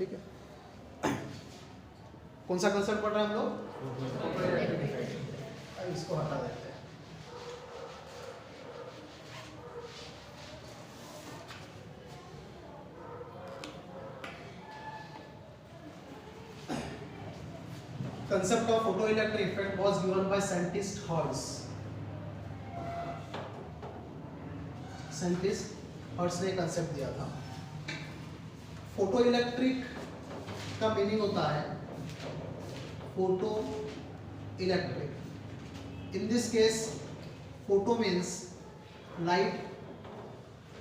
ठीक है, कौन सा कंसेप्ट पढ़ रहे हैं हम लोग? इसको हटा देते हैं। Concept of photoelectric effect was given by scientist Hertz. Scientist Hertz ने कंसेप्ट दिया था। फोटो इलेक्ट्रिक का मीनिंग होता है photo electric. In this case photo means light,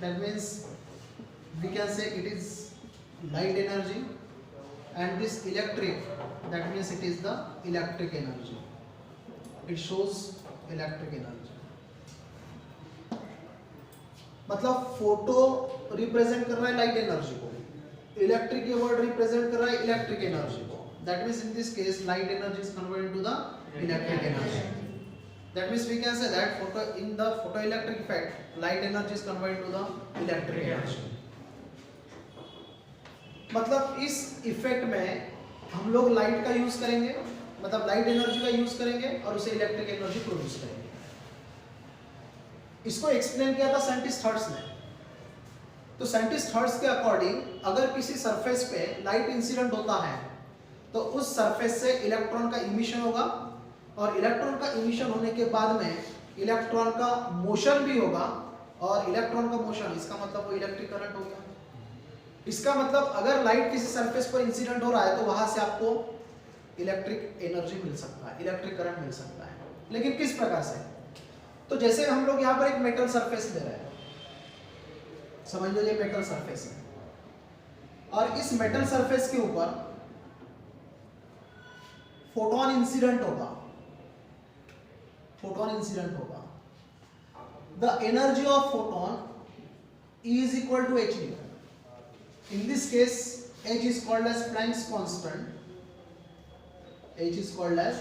that means we can say it is light energy, and this electric, that means it is the electric energy, it shows electric energy। मतलब photo represent कर रहा है light energy को, electric ये word represent कर रहा है electric energy को। That means in this case light energy is converted to the electric energy. That means we can say that photo in the photo electric effect light energy is converted to the electric energy. मतलब इस effect में हम लोग light का use करेंगे, मतलब light energy का use करेंगे और उसे इलेक्ट्रिक एनर्जी प्रोड्यूस करेंगे। इसको एक्सप्लेन किया था साइंटिस्ट हर्ट्ज ने। तो साइंटिस्ट हर्ट्ज के अकॉर्डिंग अगर किसी सरफेस पे लाइट इंसिडेंट होता है तो उस सरफेस से इलेक्ट्रॉन का इमिशन होगा, और इलेक्ट्रॉन का इमिशन होने के बाद में इलेक्ट्रॉन का मोशन भी होगा, और इलेक्ट्रॉन का मोशन इसका मतलब वो इलेक्ट्रिक करंट हो गया। इसका मतलब अगर लाइट किसी सरफेस पर इंसिडेंट हो रहा है तो वहां से आपको इलेक्ट्रिक एनर्जी मिल सकता है, इलेक्ट्रिक करंट मिल सकता है। लेकिन किस प्रकार से? तो जैसे हम लोग यहाँ पर एक मेटल सरफेस ले रहे हैं, समझ लो ये मेटल सरफेस है, और इस मेटल सरफेस के ऊपर फोटोन इंसिडेंट होगा, फोटोन इंसिडेंट होगा। The energy of photon is equal to h nu। In this case, h is called as Planck's constant. H is called as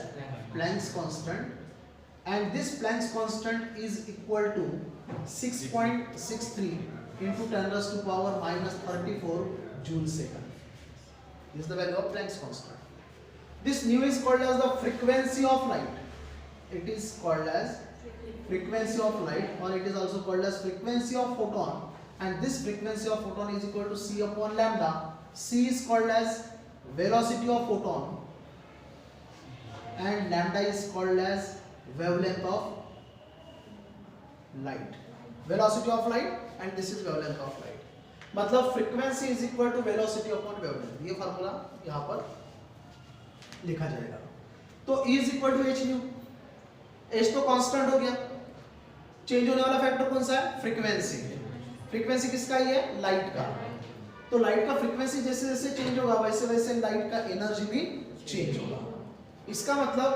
Planck's constant, and this Planck's constant is equal to 6.63 into 10 raised to power minus 34 joule second. This is the value of Planck's constant. This nu is called as the frequency of light. It is called as frequency of light, or it is also called as frequency of photon. And this frequency of photon is equal to c upon lambda. C is called as velocity of photon, and lambda is called as wavelength of light. Velocity of light, and this is wavelength of light. मतलब frequency is equal to velocity upon wavelength। ये formula यहाँ पर लिखा जाएगा। तो E is equal to h nu। h तो constant हो गया, चेंज होने वाला फैक्टर कौन सा है? फ्रीक्वेंसी। फ्रीक्वेंसी किसका ही है? लाइट का। तो लाइट का फ्रीक्वेंसी जैसे जैसे चेंज होगा वैसे वैसे लाइट का एनर्जी भी चेंज होगा। इसका मतलब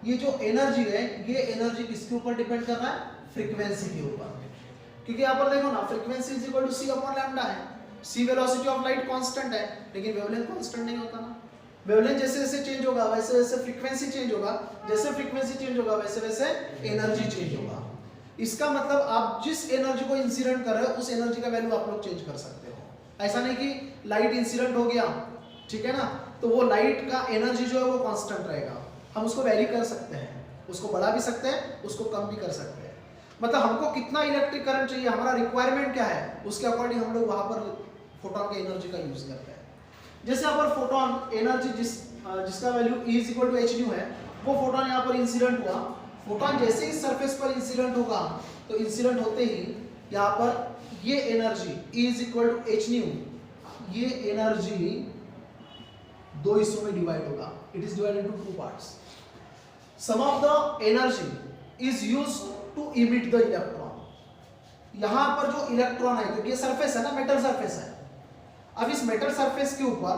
ये जो एनर्जी है, ये एनर्जी किसके ऊपर डिपेंड कर रहा है? फ्रीक्वेंसी के ऊपर। क्योंकि यहाँ पर देखो ना, frequency is equal to c upon lambda है। c velocity of light constant है, लेकिन वेवलेंथ कांस्टेंट नहीं होता ना। वेवलेंथ जैसे जैसे चेंज होगा वैसे वैसे फ्रीक्वेंसी चेंज होगा, जैसे फ्रीक्वेंसी चेंज होगा वैसे वैसे एनर्जी चेंज होगा। इसका मतलब आप जिस एनर्जी को इंसिडेंट कर रहे हो उस एनर्जी का वैल्यू आप लोग चेंज कर सकते हो। ऐसा नहीं कि लाइट इंसिडेंट हो गया, ठीक है ना, तो वो लाइट का एनर्जी जो है वो कांस्टेंट रहेगा। हम उसको वैरी कर सकते हैं, उसको बढ़ा भी सकते हैं, उसको कम भी कर सकते हैं। मतलब हमको कितना इलेक्ट्रिक करंट चाहिए, हमारा रिक्वायरमेंट क्या है, उसके अकॉर्डिंग हम लोग वहां पर फोटोन के एनर्जी का यूज करते हैं। जैसे यहाँ पर फोटोन एनर्जी जिसका value E is equal to h nu है, वो फोटोन यहाँ पर इंसिडेंट हुआ। फोटोन जैसे ही सरफेस पर इंसिडेंट होगा तो इंसिडेंट होते ही यहाँ पर ये energy E is equal to h nu, ये एनर्जी दो हिस्सों में डिवाइड होगा। It is divided into two parts. Some of the energy is used to emit the electron. यहाँ पर जो इलेक्ट्रॉन है, क्योंकि ये सरफेस है ना, मेटल सरफेस है, अब इस मेटल सरफेस के ऊपर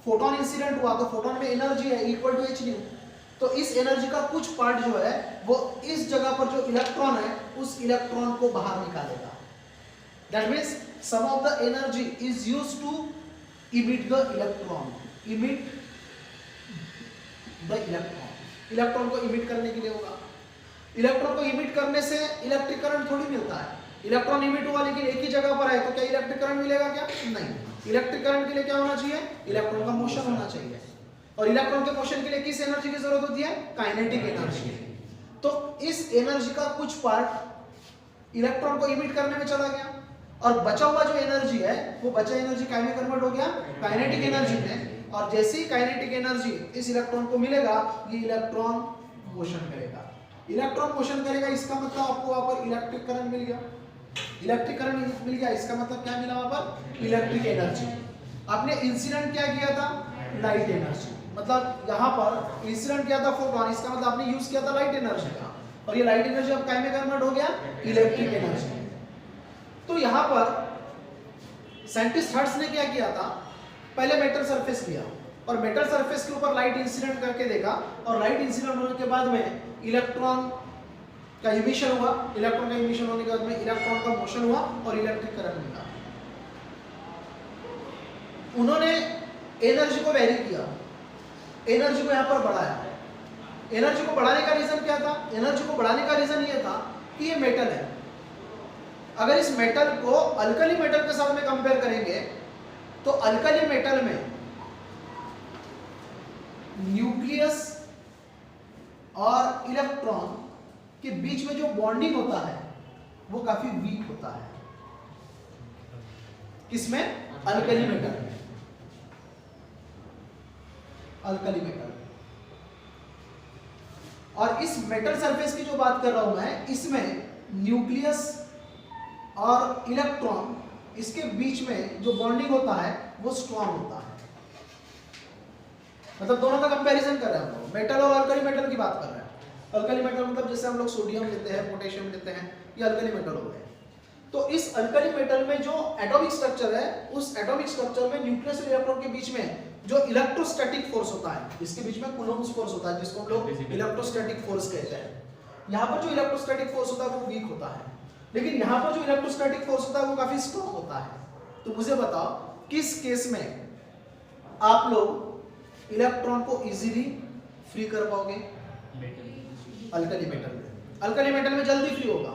फोटोन इंसिडेंट हुआ तो फोटोन में एनर्जी है इक्वल टू h nu। तो इस एनर्जी का कुछ पार्ट जो है वो इस जगह पर जो इलेक्ट्रॉन है उस इलेक्ट्रॉन को बाहर निकालेगा। That means some of the energy is used to emit the electron, emit the electron. Electron को इमिट करने के लिए होगा। इलेक्ट्रॉन को इमिट करने से इलेक्ट्रिक करंट थोड़ी मिलता है। इलेक्ट्रॉन इमिट हुआ लेकिन एक ही जगह पर है तो क्या इलेक्ट्रिक करंट मिलेगा? क्या नहीं। इलेक्ट्रिक करंट के लिए क्या होना चाहिए? इलेक्ट्रॉन का मोशन होना चाहिए, और इलेक्ट्रॉन के मोशन के लिए किस एनर्जी की जरूरत होती है? Kinetic energy. तो इस एनर्जी का कुछ पार्ट इलेक्ट्रॉन को इमिट करने में चला गया, और बचा हुआ जो एनर्जी है वो बचा एनर्जी काय में कन्वर्ट हो गया? काइनेटिक एनर्जी में। और जैसे ही काइनेटिक एनर्जी इस इलेक्ट्रॉन को मिलेगा, ये इलेक्ट्रॉन मोशन करेगा। इलेक्ट्रॉन मोशन करेगा, इसका मतलब आपको वहां पर इलेक्ट्रिक करंट मिल गया। इलेक्ट्रिक करंट मिल गया, इसका मतलब क्या मिला? वहां पर इलेक्ट्रिक एनर्जी। आपने इंसिडेंट क्या किया था? Light energy. मतलब यहाँ पर इंसिडेंट किया था फोटोन, इसका मतलब आपने यूज किया था लाइट एनर्जी का, और ये लाइट एनर्जी अब काय में कन्वर्ट हो गया? Electric energy. तो यहाँ पर साइंटिस्ट हर्ट्ज ने क्या किया था? पहले मेटल सरफेस लिया और मेटल सरफेस के ऊपर लाइट इंसिडेंट करके देखा, और लाइट इंसिडेंट होने के बाद में इलेक्ट्रॉन का इमिशन हुआ। इलेक्ट्रॉन का इमिशन होने के बाद में इलेक्ट्रॉन का मोशन हुआ और इलेक्ट्रिक करंट मिला। उन्होंने एनर्जी को वेरी किया, एनर्जी को यहाँ पर बढ़ाया। एनर्जी को बढ़ाने का रीजन क्या था? एनर्जी को बढ़ाने का रीजन ये था कि ये मेटल है। अगर इस मेटल को अल्कली मेटल के साथ में कंपेयर करेंगे तो अल्कली मेटल में न्यूक्लियस और इलेक्ट्रॉन के बीच में जो बॉन्डिंग होता है वो काफी वीक होता है। किसमें? अल्कली मेटल में। Alkali metal. और इस मेटल सरफेस की जो बात कर रहा हूं मैं, इसमें न्यूक्लियस और इलेक्ट्रॉन, इसके बीच में जो बॉन्डिंग होता है वो स्ट्रॉन्ग होता है। मतलब दोनों का कंपैरिजन कर रहे हैं हम लोग, मेटल और अल्कली मेटल की बात कर रहे हैं। अल्कली मेटल मतलब जैसे हम लोग सोडियम लेते हैं, पोटेशियम लेते हैं, ये अल्कली मेटल हो गए। तो इस अल्कली मेटल में जो एटॉमिक स्ट्रक्चर है, उस एटॉमिक स्ट्रक्चर में न्यूक्लियस और इलेक्ट्रॉन के बीच में जो इलेक्ट्रोस्टैटिक फोर्स होता है, इसके बीच में कूलम्ब्स फोर्स होता है, जिसको हम लोग इलेक्ट्रोस्टैटिक फोर्स कहते हैं। यहाँ पर जो इलेक्ट्रोस्टैटिक फोर्स होता है वो वीक होता है, लेकिन यहाँ पर जो इलेक्ट्रोस्टैटिक फोर्स होता है वो काफी स्ट्रॉन्ग होता है। तो मुझे बताओ किस केस में आप लोग इलेक्ट्रॉन को इजीली फ्री कर पाओगे? अल्कली मेटल में। अल्कली मेटल में जल्दी फ्री होगा।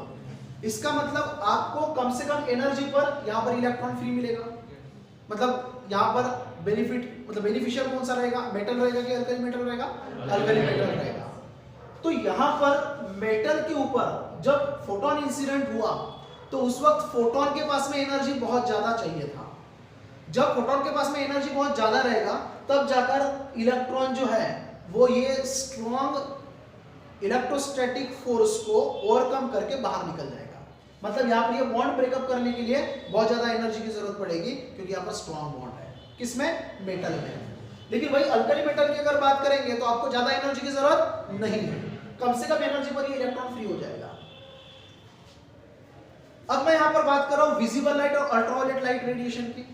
इसका मतलब आपको कम से कम एनर्जी पर यहाँ पर इलेक्ट्रॉन फ्री मिलेगा। मतलब यहाँ पर बेनिफिट, मतलब बेनिफिशियल कौन सा रहेगा? मेटल रहेगा कि अल्कली मेटल रहेगा? अल्कली मेटल रहेगा। तो यहाँ पर मेटल के ऊपर जब फोटोन इंसिडेंट हुआ तो उस वक्त फोटोन के पास में एनर्जी बहुत ज्यादा चाहिए था। जब फोटोन के पास में एनर्जी बहुत ज्यादा रहेगा तब जाकर इलेक्ट्रॉन जो है वो ये स्ट्रॉन्ग इलेक्ट्रोस्टैटिक फोर्स को ओवरकम करके बाहर निकल जाएगा। मतलब यहाँ पर ये बॉन्ड ब्रेकअप करने के लिए बहुत ज्यादा एनर्जी की जरूरत पड़ेगी, क्योंकि यहाँ पर स्ट्रॉन्ग बॉन्ड है। किसमें? मेटल में। लेकिन वही अल्कली मेटल की अगर बात करेंगे तो आपको ज्यादा एनर्जी की जरूरत नहीं है, कम से कम एनर्जी पर ये इलेक्ट्रॉन फ्री हो जाएगा। अब मैं यहां पर बात कर रहा हूं विजिबल लाइट और अल्ट्रावायलेट लाइट रेडिएशन की।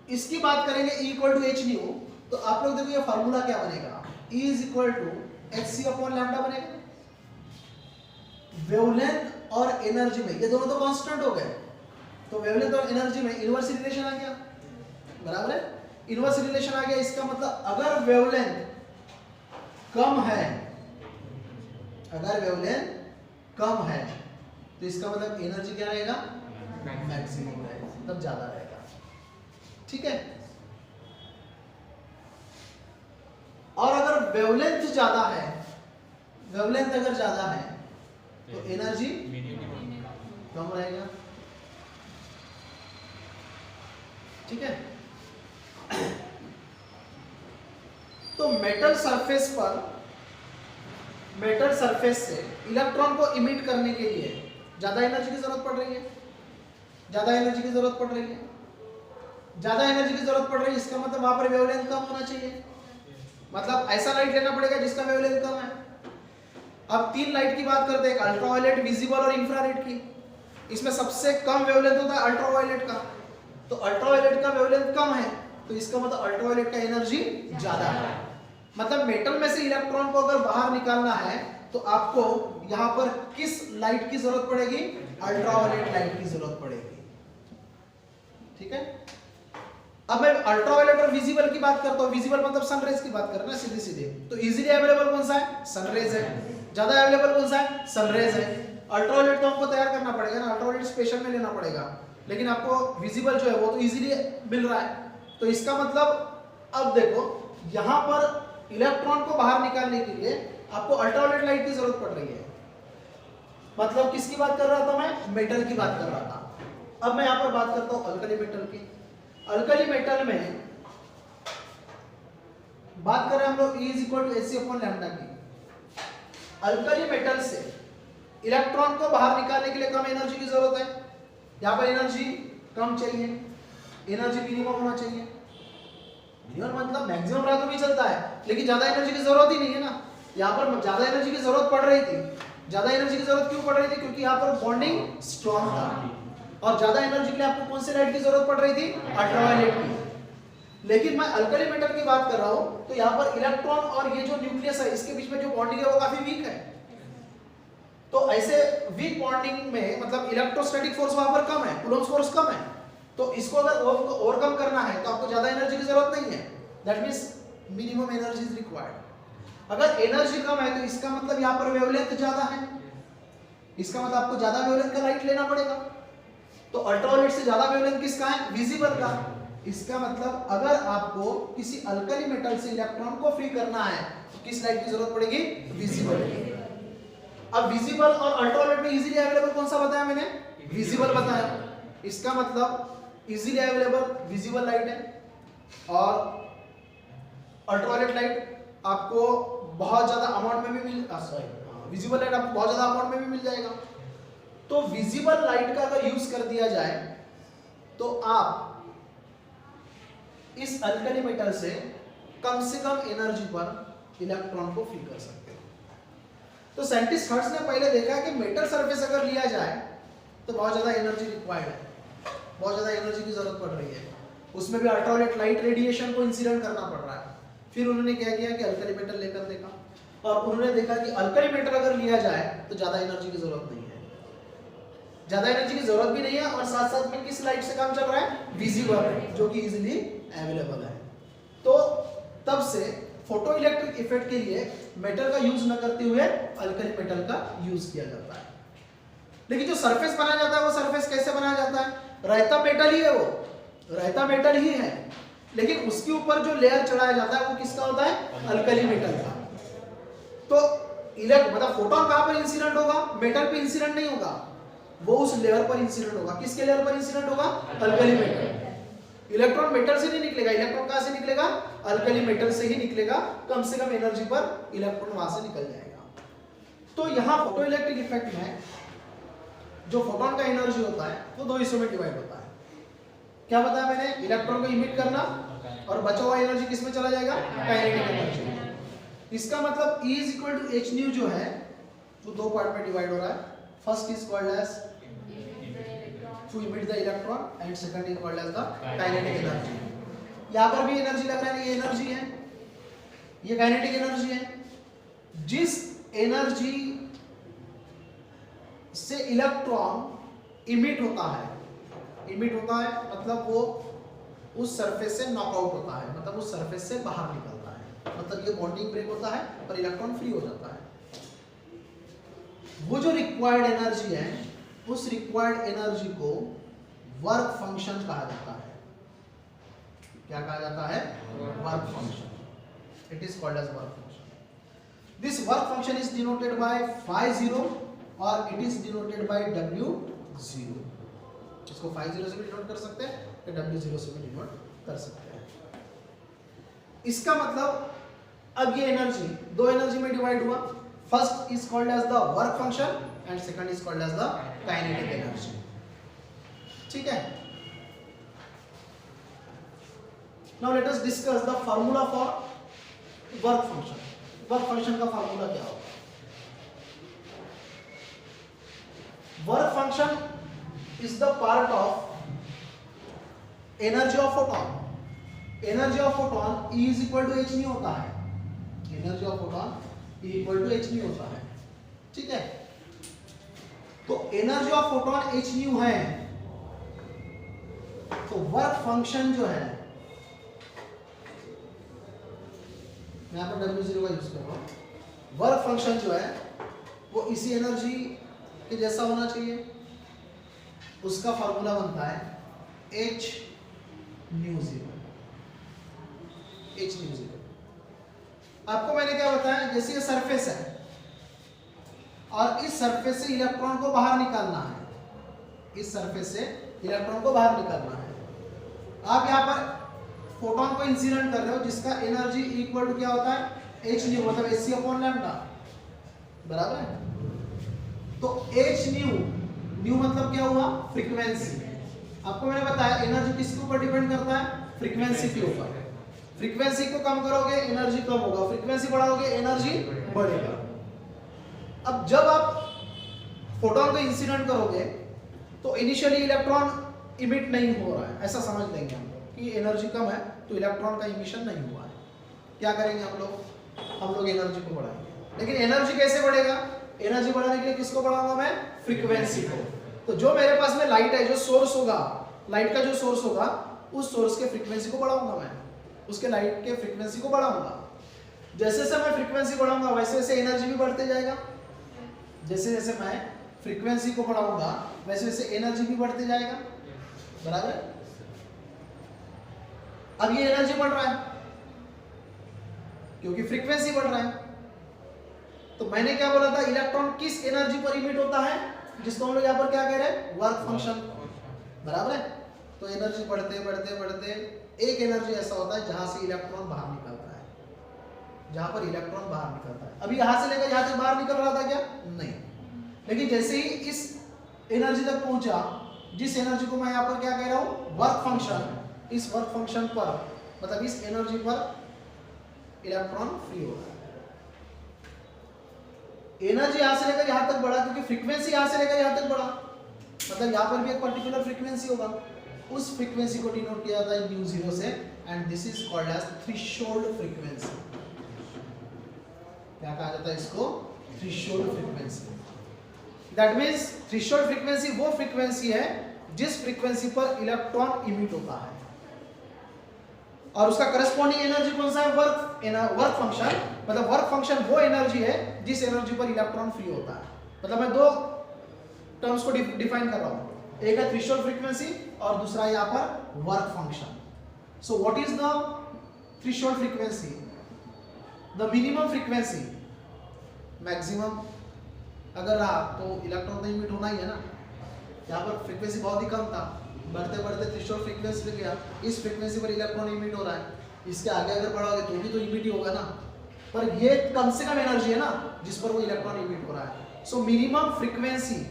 इसकी बात करेंगे E = h न्यू, तो आप लोग देखो ये फार्मूला क्या बनेगा? E = hc/λ बनेगा। वेवलेंथ और एनर्जी में ये दोनों तो कांस्टेंट हो गए, तो वेवलेंथ और एनर्जी में इनवर्स रिलेशन आ गया, बराबर है? इनवर्स रिलेशन आ गया। इसका मतलब अगर वेवलेंथ कम है, अगर वेवलेंथ कम है तो इसका मतलब एनर्जी क्या रहेगा? मैक्सिमम रहेगा, मतलब ज्यादा रहेगा। ठीक है। और अगर वेवलेंथ ज्यादा है, वेवलेंथ अगर ज्यादा है तो एनर्जी कम रहेगा। ठीक है। तो मेटल सरफेस पर, मेटल सरफेस से इलेक्ट्रॉन को इमिट करने के लिए ज्यादा एनर्जी की जरूरत पड़ रही है, ज्यादा एनर्जी की जरूरत पड़ रही है, ज्यादा एनर्जी की जरूरत पड़ रही है। इसका मतलब वहां पर वेवलेंथ कम होना चाहिए, मतलब ऐसा लाइट लेना पड़ेगा जिसका वेवलेंथ कम है। अब तीन लाइट की बात करते हैं, अल्ट्रावायलेट, विजिबल और इंफ्रारेड की। इसमें सबसे कम वेवलेंथ होता है अल्ट्रावायलेट का, तो अल्ट्रावायलेट का वेवलेंथ कम है, तो इसका मतलब अल्ट्रावायलेट का एनर्जी ज्यादा है। मतलब मेटल में से इलेक्ट्रॉन को अगर बाहर निकालना है तो आपको यहां पर किस लाइट की जरूरत पड़ेगी? अल्ट्रावायलेट लाइट की जरूरत पड़ेगी। ठीक है। अब मैं अल्ट्रावायलेट और विजिबल की बात करता हूं। विजिबल मतलब सनरेज की बात कर रहे हैं सीधे सीधे, तो इजीली अवेलेबल कौन सा है? सनरेज है। ज्यादा अवेलेबल कौन सा है? सनरेज है। अल्ट्रावायलेट तो हमको तैयार करना पड़ेगा ना, अल्ट्रावायलेट स्पेशल में लेना पड़ेगा, लेकिन आपको विजिबल जो है वो तो इजीली मिल रहा है। तो इसका मतलब अब देखो यहां पर इलेक्ट्रॉन को बाहर निकालने के लिए आपको अल्ट्रावायलेट लाइट की जरूरत पड़ रही है। मतलब किसकी बात कर रहा था मैं? मेटल की बात कर रहा था। अब मैं यहां पर बात करता हूं अल्कली मेटल की। अल्कली मेटल में बात करें हम लोग E = Hc/λ की। अल्कली मेटल से इलेक्ट्रॉन को बाहर निकालने के लिए कम एनर्जी की जरूरत है। यहाँ पर एनर्जी कम चाहिए, एनर्जी मिनिमम होना चाहिए। मिनिमम मतलब मैक्सिमम रहा तो भी चलता है, लेकिन ज्यादा एनर्जी की जरूरत ही नहीं है ना। यहाँ पर ज्यादा एनर्जी की जरूरत पड़ रही थी। ज्यादा एनर्जी की जरूरत क्यों पड़ रही थी? क्योंकि यहाँ पर बॉन्डिंग स्ट्रॉन्ग था और ज्यादा एनर्जी के लिए आपको कौन सी लाइट की जरूरत पड़ रही थी? अल्ट्रावायलेट की। लेकिन मैं अल्कली मेटल की बात कर रहा हूं तो यहाँ पर इलेक्ट्रॉन और ये जो न्यूक्लियस है इसके बीच में जो बॉन्डिंग है वो काफी वीक है। तो ऐसे वीक बॉन्डिंग में मतलब इलेक्ट्रोस्टैटिक फोर्स वहां पर कम है, कूलम्ब फोर्स कम है। तो इसको अगर ओवरकम करना है तो आपको ज्यादा एनर्जी की जरूरत नहीं है। That means minimum energy is required. अगर एनर्जी कम है तो इसका मतलब यहाँ पर वेवलेंथ ज्यादा है, इसका मतलब आपको ज्यादा वेवलेंथ का लाइट लेना पड़ेगा। तो अल्ट्रावायलेट से ज्यादा वेवलेंथ किसका है? विजिबल का। इसका मतलब अगर आपको किसी अल्कली मेटल से इलेक्ट्रॉन को फ्री करना है तो किस लाइट की जरूरत पड़ेगी? विजिबल की। अब विजिबल और अल्ट्रावायलेट में इजीली अवेलेबल कौन सा बताया मैंने? विजिबल बताया। इसका मतलब इजीली अवेलेबल विजिबल लाइट है और अल्ट्रावायलेट लाइट आपको बहुत ज्यादा अमाउंट में भी विजिबल लाइट आपको बहुत ज्यादा अमाउंट में भी मिल जाएगा। तो विजिबल लाइट का अगर यूज कर दिया जाए तो आप इस अल्कली मेटल से कम एनर्जी पर इलेक्ट्रॉन को फ्री कर सकते हो। तो साइंटिस्ट हर्ट्ज ने पहले देखा कि मेटल सरफेस अगर लिया जाए तो बहुत ज्यादा एनर्जी रिक्वायर्ड है, बहुत ज्यादा एनर्जी की जरूरत पड़ रही है। उसमें भी अल्ट्रावायलेट लाइट रेडिएशन को इंसिडेंट करना पड़ रहा है। फिर उन्होंने क्या किया कि अल्कली मेटल लेकर देखा और उन्होंने देखा कि अल्कली मेटल अगर लिया जाए तो ज्यादा एनर्जी की जरूरत नहीं है, ज्यादा एनर्जी की जरूरत भी नहीं है और साथ साथ में किस लाइट से काम चल रहा है? विजिबल, जो कि इजीली अवेलेबल है। तो तब से फोटो इलेक्ट्रिक इफेक्ट के लिए मेटल का यूज न करते हुए अल्कली मेटल का यूज किया जाता है। लेकिन जो सरफेस बनाया जाता है वो सरफेस कैसे बनाया जाता है? रहता मेटल ही है, वो रहता मेटल ही है, लेकिन उसके ऊपर जो लेयर चढ़ाया जाता है वो किसका होता है? अल्कली मेटल का। तो मतलब फोटोन कहां पर इंसिडेंट होगा? मेटल पे इंसिडेंट नहीं होगा, वो उस लेयर पर इंसिडेंट होगा। किसके लेयर पर इंसिडेंट होगा? Alkali metal. इलेक्ट्रॉन मेटल से नहीं निकलेगा, इलेक्ट्रॉन कहां से निकलेगा? अल्कली मेटल से ही निकलेगा। कम से कम एनर्जी पर इलेक्ट्रॉन वहां से निकल जाएगा। तो यहां फोटो इलेक्ट्रिक इफेक्ट में जो फोटोन का एनर्जी होता है वो दो हिस्सों में डिवाइड होता है। क्या बताया मैंने? इलेक्ट्रॉन को इमिट करना और बचा हुआ एनर्जी किस में चला जाएगा? Kinetic energy. इसका मतलब E = h जो है वो दो पार्ट में डिवाइड हो रहा है। First is called as to emit the electron and second is called as the kinetic energy। यहाँ पर भी एनर्जी लग रहा है, ये एनर्जी है, ये काइनेटिक एनर्जी है। जिस एनर्जी से इलेक्ट्रॉन इमिट होता है मतलब वो उस सरफेस से नॉकआउट होता है, मतलब उस सरफेस से बाहर निकलता है, मतलब ये बॉन्डिंग ब्रेक होता है और इलेक्ट्रॉन फ्री हो जाता है। वो जो रिक्वायर्ड एनर्जी है उस रिक्वायर्ड एनर्जी को वर्क फंक्शन कहा जाता है। क्या कहा जाता है? Work function. It is called as work function. This work function is denoted by φ0 और it is denoted bye W0। इसको φ0 से भी डिनोट कर सकते हैं या W0 से भी डिनोट कर सकते हैं। इसका मतलब अब ये एनर्जी दो एनर्जी में डिवाइड हुआ। First is called as the work function and second is called as the kinetic energy। ठीक है, now let us discuss the formula for work function। Work function का फार्मूला क्या होगा? Work function is the part of energy of photon. Energy of photon E = h होता है। Energy of photon E = h होता है। ठीक है, तो एनर्जी ऑफ फोटोन h है, तो वर्क फंक्शन जो है मैं यहां पर W0 का यूज कर रहा हूं। वर्क फंक्शन जो है वो इसी एनर्जी के जैसा होना चाहिए। उसका फॉर्मूला बनता है h न्यू 0। h न्यू 0 आपको मैंने क्या बताया, जैसे ये सरफेस है और इस सरफेस से इलेक्ट्रॉन को बाहर निकालना है, इस सरफेस से इलेक्ट्रॉन को बाहर निकालना है। आप यहाँ पर फोटोन को इंसिडेंट कर रहे हो जिसका एनर्जी इक्वल टू क्या होता है, h न्यू, मतलब hc अपॉन लैम्डा, बराबर है। तो h न्यू मतलब क्या हुआ, फ्रीक्वेंसी। आपको मैंने बताया एनर्जी किसके ऊपर डिपेंड करता है, फ्रीक्वेंसी के ऊपर। फ्रीक्वेंसी को कम करोगे एनर्जी कम होगा, फ्रीक्वेंसी बढ़ाओगे एनर्जी बढ़ेगा। अब जब आप फोटोन को इंसिडेंट करोगे तो इनिशियली इलेक्ट्रॉन इमिट नहीं हो रहा है, ऐसा समझ लेंगे हम लोग कि एनर्जी कम है तो इलेक्ट्रॉन का इमिशन नहीं हुआ है। क्या करेंगे हम लोग एनर्जी को बढ़ाएंगे। लेकिन एनर्जी कैसे बढ़ेगा, एनर्जी बढ़ाने के लिए किसको बढ़ाऊंगा मैं, फ्रीक्वेंसी को। तो जो मेरे पास में लाइट है, जो सोर्स होगा, लाइट का जो सोर्स होगा, उस सोर्स के फ्रीक्वेंसी को बढ़ाऊंगा मैं, उसके लाइट के फ्रीक्वेंसी को बढ़ाऊंगा। जैसे जैसे मैं फ्रीक्वेंसी बढ़ाऊंगा वैसे वैसे एनर्जी भी बढ़ते जाएगा। जैसे जैसे मैं फ्रीक्वेंसी को बढ़ाऊंगा वैसे वैसे एनर्जी भी बढ़ते जाएगा, बराबर है। अब ये एनर्जी बढ़ रहा है क्योंकि फ्रीक्वेंसी बढ़ रहा है। तो मैंने क्या बोला था, इलेक्ट्रॉन किस एनर्जी पर इमिट होता है, जिसको हम लोग यहाँ पर क्या कह रहे हैं, वर्क फंक्शन, बराबर है। तो एनर्जी बढ़ते बढ़ते बढ़ते एक एनर्जी ऐसा होता है जहां से इलेक्ट्रॉन बाहर निकलता है, जहां पर इलेक्ट्रॉन बाहर निकलता है। अभी यहां से लेकर यहां तक बाहर निकल रहा था क्या, नहीं। लेकिन जैसे ही इस एनर्जी तक पहुंचा, जिस एनर्जी को मैं यहाँ पर क्या कह रहा हूँ, वर्क फंक्शन, इस वर्क फंक्शन पर, मतलब इस एनर्जी पर इलेक्ट्रॉन फ्री हो रहा है। एनर्जी यहां से लेकर यहां तक बढ़ा क्योंकि फ्रीक्वेंसी यहां से लेकर यहां तक बढ़ा, मतलब यहां पर भी एक पर्टिकुलर फ्रीक्वेंसी होगा, उस फ्रीक्वेंसी को डिनोट किया जाता है न्यू 0 से, and this is called as threshold frequency. क्या कहा जाता है इसको, threshold frequency. That means threshold frequency वो फ्रीक्वेंसी है जिस फ्रीक्वेंसी पर इलेक्ट्रॉन इमिट होता है, और उसका करस्पॉन्डिंग एनर्जी कौन सा है, वर्क फंक्शन। मतलब वर्क फंक्शन वो एनर्जी है जिस एनर्जी पर इलेक्ट्रॉन फ्री होता है। मतलब मैं दो टर्म्स को डिफाइन कर रहा हूं, एक है थ्रेशोल्ड फ्रीक्वेंसी और दूसरा यहाँ पर work function. So what is the threshold frequency, the minimum frequency, maximum अगर रहा तो इलेक्ट्रॉन तो इमिट होना ही है ना। यहाँ पर फ्रीक्वेंसी बहुत ही कम था, बढ़ते बढ़ते थ्रेशोल्ड फ्रीक्वेंसी पे गया, इस फ्रीक्वेंसी पर इलेक्ट्रॉन इमिट हो रहा है, इसके आगे अगर बढ़ाओगे तो भी तो इमिट ही होगा ना, पर ये कम से कम एनर्जी है ना जिस पर वो इलेक्ट्रॉन इमिट हो रहा है। So minimum frequency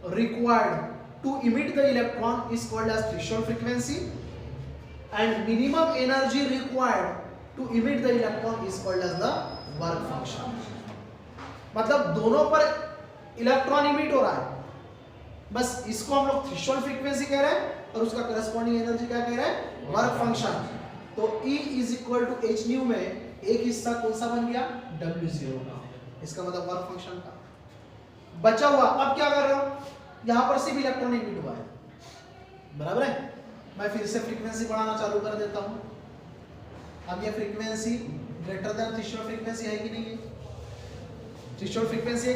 required to emit the electron is called as threshold frequency, and minimum energy required to emit the electron is called as the work function। मतलब दोनों पर इलेक्ट्रॉन इमिट हो रहा है, बस इसको हम लोग थ्रेशोल्ड फ्रीक्वेंसी कह रहे हैं और उसका करस्पॉन्डिंग एनर्जी क्या कह रहे हैं, वर्क फंक्शन। तो E is equal to H nu में एक हिस्सा कौन सा बन गया, W0 का, इसका मतलब वर्क फंक्शन का। बचा हुआ अब क्या कर रहा हूं, यहां पर सिर्फ इलेक्ट्रॉन इमिट हुआ है, बराबर है। मैं फिर से फ्रीक्वेंसी बढ़ाना चालू कर देता हूं। अब ये frequency greater than threshold frequency है कि नहीं है, थ्रेशोल्ड फ्रीक्वेंसी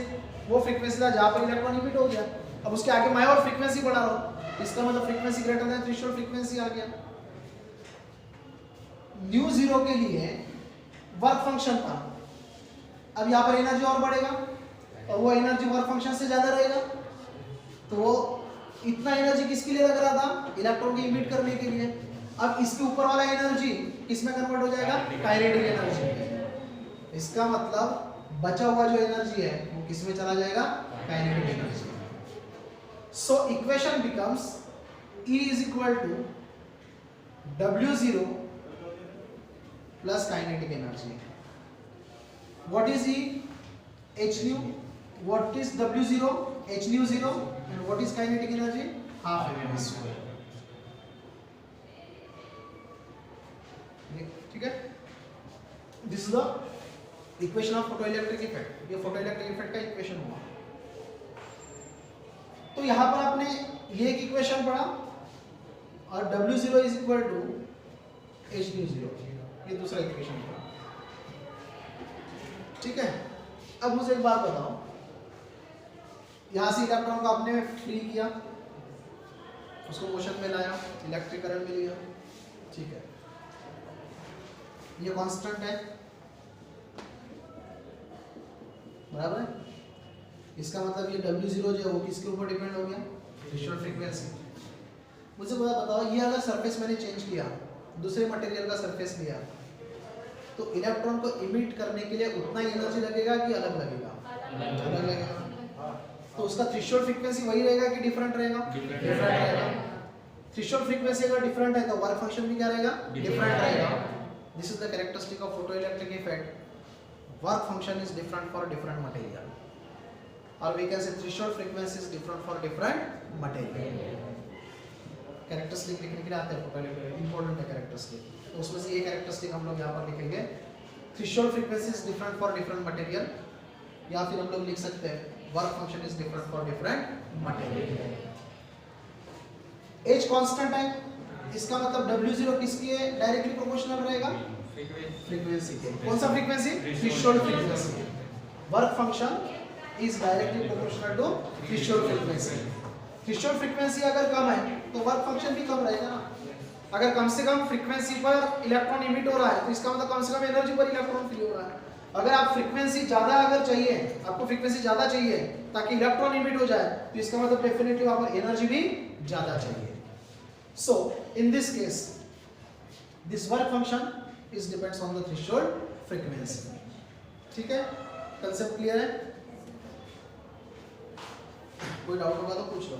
वो फ्रीक्वेंसी था जहां पर इलेक्ट्रॉन इमिट हो गया। अब उसके आगे मैं और फ्रीक्वेंसी बढ़ा रहा हूं, इसका मतलब frequency greater than threshold frequency आ गया। न्यू 0 के लिए वर्क फंक्शन था, अब यहां पर एनर्जी और बढ़ेगा और वो एनर्जी वर्क फंक्शन से ज्यादा रहेगा, तो वो इतना एनर्जी किसके लिए लग रहा था, इलेक्ट्रॉन को इमिट करने के लिए। अब इसके ऊपर वाला एनर्जी किसमें कन्वर्ट हो जाएगा, काइनेटिक एनर्जी। इसका मतलब बचा हुआ जो एनर्जी है वो किसमें चला जाएगा, kinetic energy. So equation becomes E is equal to W0 plus kinetic energy. What is E? H nu. What is W0? H nu 0. And what is kinetic energy? Half mv square. ठीक है, this is the equation of photoelectric effect. ये photoelectric effect का equation हुआ। तो यहां पर आपने ये एक इक्वेशन पढ़ा और W0 is equal to H nu 0, ये दूसरा इक्वेशन पढ़ा, ठीक है। अब मुझे एक बात बताओ, यहां से इलेक्ट्रॉन को आपने फ्री किया, उसको मोशन में लाया, इलेक्ट्रिक करंट मिल गया, ठीक है। ये कांस्टेंट है, बराबर है। इसका मतलब ये W0 जो है वो किसके ऊपर डिपेंड हो गया, थ्रेशोल्ड फ्रीक्वेंसी। मुझे बताओ, ये अगर सरफेस मैंने चेंज किया, दूसरे मटेरियल का सरफेस लिया, तो इलेक्ट्रॉन को इमिट करने के लिए उतना ही एनर्जी लगेगा कि अलग लगेगा? अलग लगेगा। तो उसका थ्रेशोल्ड फ्रीक्वेंसी वही रहेगा कि डिफरेंट रहेगा? डिफरेंट रहेगा। थ्रेशोल्ड फ्रीक्वेंसी अगर डिफरेंट है तो वर्क फंक्शन भी क्या रहेगा? डिफरेंट रहेगा। This is the characteristic of photoelectric effect. Work function is different for different material, और we can say threshold frequency is different for different material. Characteristic लिखने के लिए आते हैं फोटोइलेक्ट्रिक, इंपॉर्टेंट है कैरेक्टरिस्टिक। तो उसमें से ये कैरेक्टरिस्टिक हम लोग यहाँ पर लिखेंगे, threshold frequency is different for different material, या फिर हम लोग लिख सकते हैं work function is different for different material. H constant है, इसका मतलब W0 किसकी है? डायरेक्टली प्रोपोर्शनल रहेगा फ्रीक्वेंसी के। कौन सा frequency? Threshold frequency. Work function is directly proportional to threshold frequency. Threshold frequency अगर कम है तो वर्क फंक्शन भी कम रहेगा ना। अगर कम से कम फ्रीक्वेंसी पर इलेक्ट्रॉन इमिट हो रहा है तो इसका मतलब कम से कम एनर्जी पर इलेक्ट्रॉन फ्री हो रहा है। अगर आप फ्रीक्वेंसी ज्यादा अगर चाहिए, आपको फ्रीक्वेंसी ज्यादा चाहिए ताकि इलेक्ट्रॉन इमिट हो जाए, तो इसका मतलब डेफिनेटली वहां पर एनर्जी भी ज्यादा चाहिए। So in this case, this work function is depends on the threshold frequency. ठीक है, कंसेप्ट क्लियर है? कोई डाउट होगा तो पूछ लो।